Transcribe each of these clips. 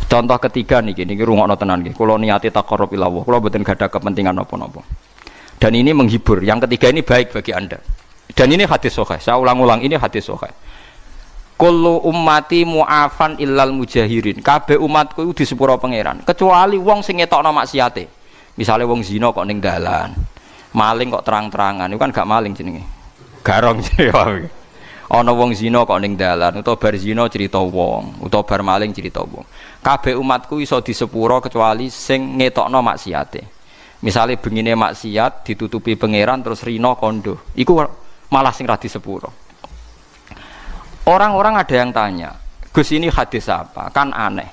Contoh ketiga niki rungokno tenan nggih. Kula niate taqarrub ila Allah. Kula mboten gadah kepentingan napa-napa. Dan ini menghibur. Yang ketiga ini baik bagi Anda. Dan ini hadis sahih. Saya ulang-ulang ini hadis sahih. Kullu ummati mu'afan illal mujahirin. Kabeh umatku iku disepuro pangeran, kecuali wong sing ngetokno maksiate. Misale wong zina kok ning dalan. Maling kok terang-terangan, itu kan gak maling jenenge. Garong jenenge. Ana wong zina kok ning dalan, utawa bar zina cerita wong, utawa bar maling cerita wong. Kabeh umatku iso disepuro kecuali sing ngetokno maksiate. Misale bengine maksiat ditutupi pangeran terus rina kondo. Iku malah sing ra disepuro. Orang-orang ada yang tanya, Gus ini hadis apa? Kan aneh.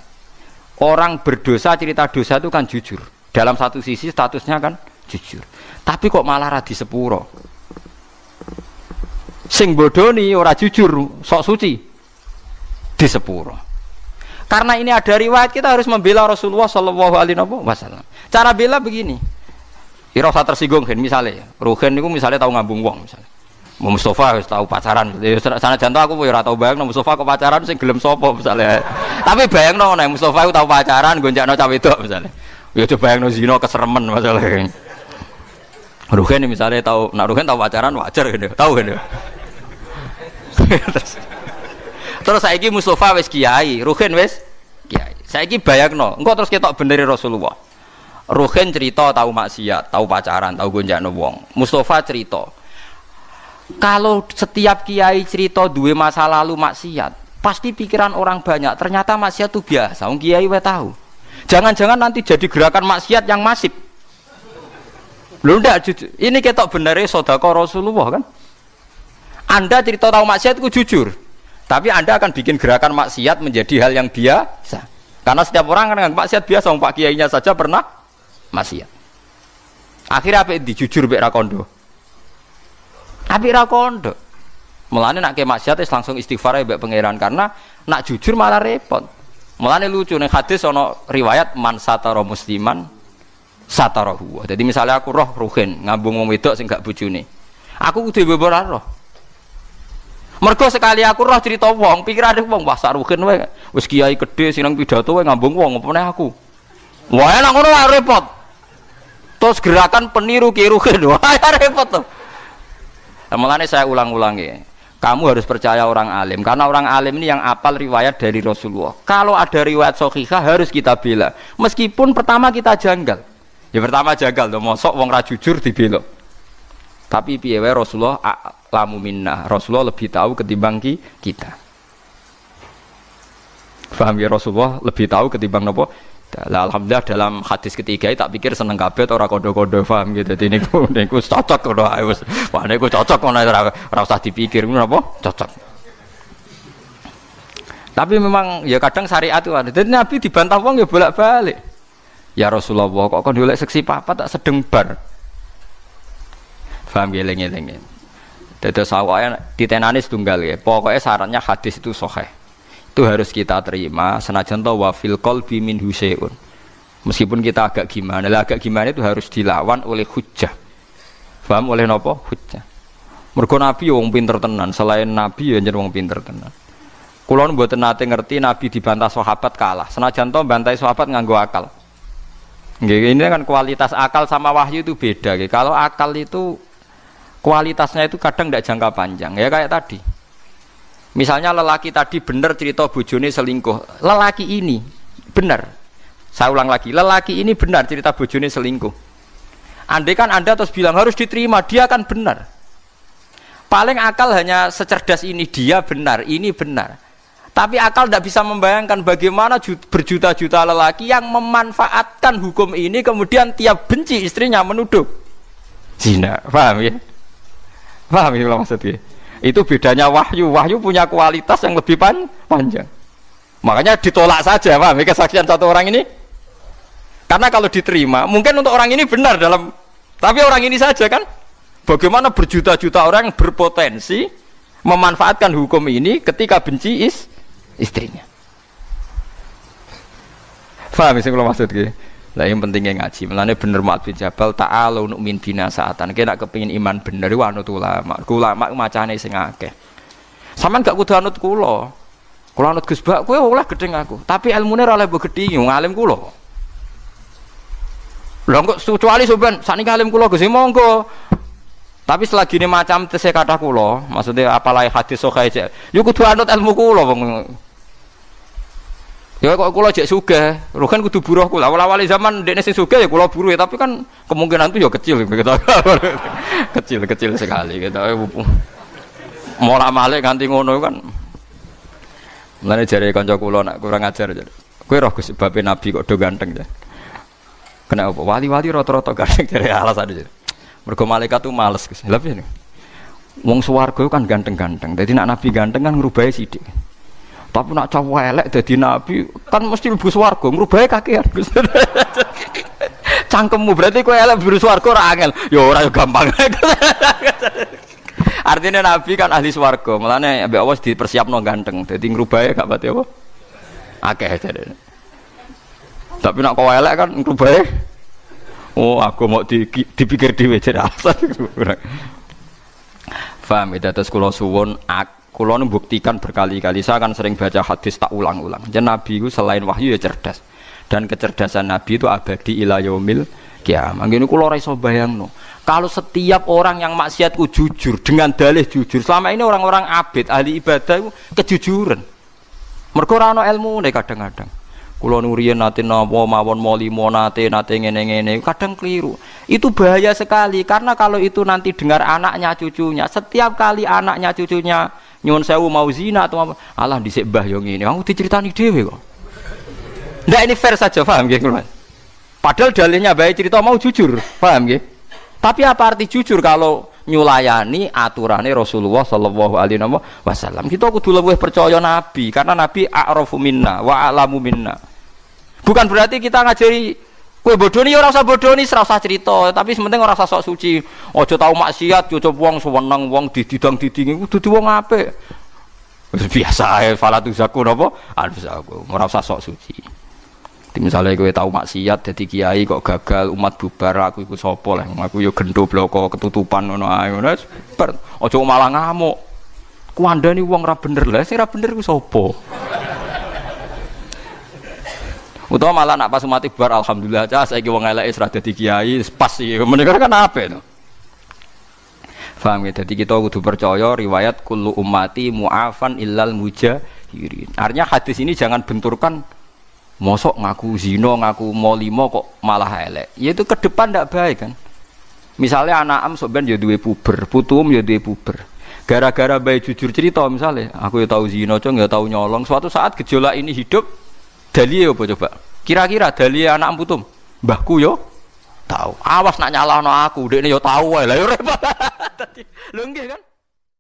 Orang berdosa cerita dosa itu kan jujur. Dalam satu sisi statusnya kan jujur. Tapi kok malah ra disepuro? Sing bodoni ora jujur, sok suci disepuro. Karena ini ada riwayat, kita harus membela Rasulullah sallallahu alaihi wasallam. Cara bela begini. Ira usah tersinggung kan misalnya. Ruhin niku misalnya tahu ngambung wong misalnya. Mustafa wis tau pacaran. Sana jantung aku ora tau bayangno Mustafa kok pacaran sing gelem sapa misalnya. Tapi bayangno nek Mustafa iku tau pacaran gonjakno cah wedok misalnya. Ya coba bayangno zina keseremen masalah. Ruhin misalnya tau, nak Ruhin tau pacaran wajar gitu. Tahu gitu. Terus saiki Mustafa wis kiai, Ruhin wis kiai. Saiki bayangno, engko terus ketok beneri Rasulullah. Ruhin cerita tau maksiat, tau pacaran, tau gonjakno wong. Mustafa cerita. Kalau setiap kiai cerita duwe masa lalu maksiat, pasti pikiran orang banyak. Ternyata maksiat itu biasa. Wong kiai wae tahu. Jangan-jangan nanti jadi gerakan maksiat yang masif. Lho ndak ini ketok benere sedekah Rasulullah kan? Anda cerita tahu maksiat itu jujur. Tapi Anda akan bikin gerakan maksiat menjadi hal yang biasa. Karena setiap orang kan maksiat biasa, wong Pak Kiainya saja pernah maksiat. Akhirnya apa dijujur mek ra kondo. Tapi ra kondo. Mulane nak ke maksiat langsung istighfar mbek pangeran karena nak jujur malah repot. Mulane lucu ning hadis ana riwayat man satara musliman satarahu. Jadi misalnya aku roh Ruhin ngambung wong wedok sing gak bojone. Aku kudu mbebor roh. Mergo sekali aku roh cerita wong, pikirane wong wah sak Ruhin wae wis kiai gedhe sing nang pidato wae ngambung wong apa meneh aku. Wah enak ngono wae repot. Terus gerakan peniru Ki Ruhin wah repot to. Mulane saya ulang-ulangi, kamu harus percaya orang alim, karena orang alim ini yang apal riwayat dari Rasulullah. Kalau ada riwayat sahihah harus kita bela, meskipun pertama kita janggal. Ya pertama janggal, mosok wong ra jujur dibela. Tapi piye wae Rasulullah a'lamu minna, Rasulullah lebih tahu ketimbang kita. Paham ya, Rasulullah lebih tahu ketimbang napa? Lah alhamdulillah dalam hadis ketiga tak pikir seneng kabeh ora kondo-kondo paham gitu. Dadi niku cocok ngono ae wis. Wah niku cocok ngono ora usah dipikir ngono apa? Cocok. Tapi memang ya kadang syariat itu ada. Dadi Nabi dibantah wong ya bolak-balik. Ya Rasulullah kok kon golek seksi papat tak sedeng bar. Paham geleng-geleng. Dados awake ditenani setunggal ya. Pokoknya syaratnya hadis itu sahih. Itu harus kita terima senajan to wa fil qalbi min husaun. Meskipun kita agak gimana, agak gimana itu harus dilawan oleh hujjah. Paham oleh napa? Hujjah. Mergo Nabi wong pinter tenan, selain Nabi ya jeneng wong pinter tenan. Kula mboten nate ngerti Nabi dibantah sahabat kalah. Senajan to bantai sahabat nganggo akal. Nggih, ini kan kualitas akal sama wahyu itu beda. Kalau akal itu kualitasnya itu kadang tidak jangka panjang. Ya kayak tadi. Misalnya lelaki tadi benar cerita bojone selingkuh. Lelaki ini benar. Saya ulang lagi, lelaki ini benar cerita bojone selingkuh. Andai kan Anda terus bilang harus diterima, dia akan benar. Paling akal hanya secerdas ini, dia benar, ini benar. Tapi akal tidak bisa membayangkan bagaimana berjuta-juta lelaki yang memanfaatkan hukum ini kemudian tiap benci istrinya menuduh zina. Paham ya? Paham ya maksudnya? Itu bedanya wahyu. Wahyu punya kualitas yang lebih panjang. Makanya ditolak saja, paham? Kesaksian satu orang ini. Karena kalau diterima, mungkin untuk orang ini benar dalam, tapi orang ini saja kan. Bagaimana berjuta-juta orang yang berpotensi memanfaatkan hukum ini ketika benci istrinya. Paham sih kalau maksudnya? Lah yang pentingnya ngaji. Mulane bener Mu'adz bin Jabal ta'alu nu'min bina saatan. Kita nak kepengin iman bener iku anut ulama. Ulama macane sing akeh. Sampeyan gak kudu anut kula. Kula anut Gus Bak kowe oleh gedeng aku, tapi ilmune ora oleh mbok gedhi, ngalim kula. Lha kok kecuali sampean sakniki alim kula Gus monggo. Tapi selagi ini macam tesih kathah kula, maksudnya apalai hadis sahih cek. Yo kudu anut ilmu kula wong. Ya kok kula jek sugih, Ruhin kudu buruh kula. Awal-awal zaman ndekne sing sugih ya kula buruh, tapi kan kemungkinan itu ya kecil gitu. Kecil sekali gitu. Mola-malik nganti ngono kan. Mulane jare kanca kula nek kurang ajar jar. Kowe roh Gus babe Nabi kok do ganteng ya. Kena apa? Wali-wali rata-rata ganteng jare alasan jar. Mergo malaikat tuh males Gus. Lha piye? Wong swarga kan ganteng-ganteng. Dadi nek Nabi ganteng kan ngrubahe sithik. Tapi nak cowok elek dadi nabi kan mesti mlebu swarga, ngrubahe kakean Gus. Cangkemmu berarti kowe elek mlebu swarga ora angel. Ya ora gampang. Artinya nabi kan ahli swarga, mulane ambek Allah dipersiapno ganteng. Dadi ngrubahe gak pati apa? Akeh jare. Tapi nak kowe elek kan ngrubahe oh aku mau dipikir dhewe jare alasan. Paham ya, terus kula suwun kula buktikan berkali-kali, saya kan sering baca hadis tak ulang-ulang. Jadi Nabi itu selain wahyu ya cerdas. Dan kecerdasan Nabi itu abadi ila yaumil qiyamah. Ngene kula ora iso bayangno. Kalau setiap orang yang maksiatku jujur dengan dalih jujur, selama ini orang-orang abid ahli ibadah itu kejujuran. Mergo ora ana ilmune kadang-kadang. Kula nuriyen nate napa mawon molimo nate ngene-ngene kadang keliru. Itu bahaya sekali karena kalau itu nanti dengar anaknya cucunya, setiap kali anaknya cucunya nyuwun sewu mau zina atau apa, alah dhisik mbah yo ngene, aku diceritani dhewe kok. Ndak ini fair saja, paham nggih kula? Padahal dalilnya baik cerita mau jujur, paham nggih? Tapi apa arti jujur kalau nyulayani aturane Rasulullah sallallahu alaihi wasallam? Kita kudu luwih percaya Nabi karena Nabi a'rafu minna wa a'lamu minna. Bukan berarti kita ngajari kowe bodoni ora usah bodoni, ora usah cerita, tapi sementing ora usah sok suci. Aja tau maksiat, cucup wong seneng wong dididang-didingi kudu wong apik. Wis biasa ae falatu zaku napa? Alzaku. Ora usah sok suci. Misalnya kowe tau maksiat dadi kiai kok gagal umat bubar, aku iku sapa lah. Aku ya gendho bloko ketutupan ngono ae. Aja malah ngamuk. Kuandani wong ra bener lah, sing ra bener ku sapa? Utawa malah nak pas mati bar alhamdulillah cah saiki wong elek wis ra dadi kiai pas iki menika kan apik to. Paham ya, dadi kita kudu percaya riwayat kullu ummati mu'afan illal mujahirin. Artinya hadis ini jangan benturkan mosok ngaku zina, ngaku molimo kok malah elek. Ya itu ke depan ndak baik kan. Misalnya anak am sok ben ya duwe puber, putum ya duwe puber. Gara-gara baik jujur cerita misalnya, aku ya tahu zina, cong ya tahu nyolong. Suatu saat gejolak ini hidup dalile apa coba? Kira-kira dalile anak putum. Mbahku yo tahu. Awas nak nyalahno aku, dekne yo tahu wae. Lah yo repot. Lho nggih kan?